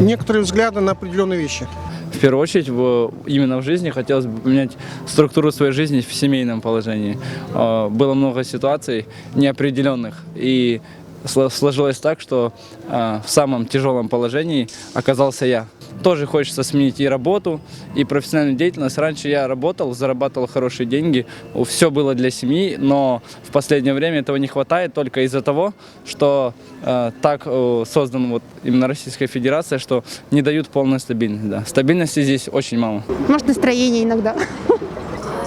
Некоторые взгляды на определенные вещи. В первую очередь, именно в жизни хотелось бы поменять структуру своей жизни в семейном положении. Было много ситуаций неопределенных, и сложилось так, что в самом тяжелом положении оказался я. Тоже хочется сменить и работу, и профессиональную деятельность. Раньше я работал, зарабатывал хорошие деньги, все было для семьи, но в последнее время этого не хватает только из-за того, что так создан вот именно Российская Федерация, что не дают полной стабильности. Да. Стабильности здесь очень мало. Может, настроение иногда.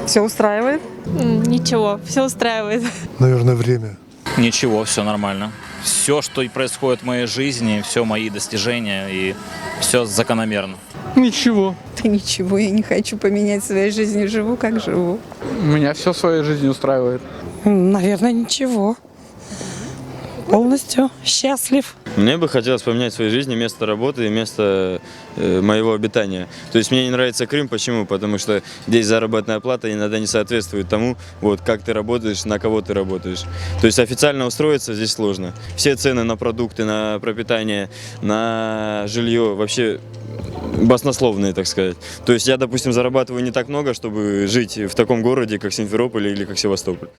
Все устраивает? Ничего, все устраивает. Наверное, время. Ничего, все нормально. Все, что и происходит в моей жизни, все мои достижения, и все закономерно. Ничего. Да ничего, я не хочу поменять своей жизни, живу как живу. Меня все в своей жизни устраивает. Наверное, ничего. Полностью счастлив. Мне бы хотелось поменять в своей жизни место работы и место моего обитания. То есть мне не нравится Крым. Почему? Потому что здесь заработная плата иногда не соответствует тому, вот, как ты работаешь, на кого ты работаешь. То есть официально устроиться здесь сложно. Все цены на продукты, на пропитание, на жилье вообще баснословные, так сказать. То есть я, допустим, зарабатываю не так много, чтобы жить в таком городе, как Симферополь или как Севастополь.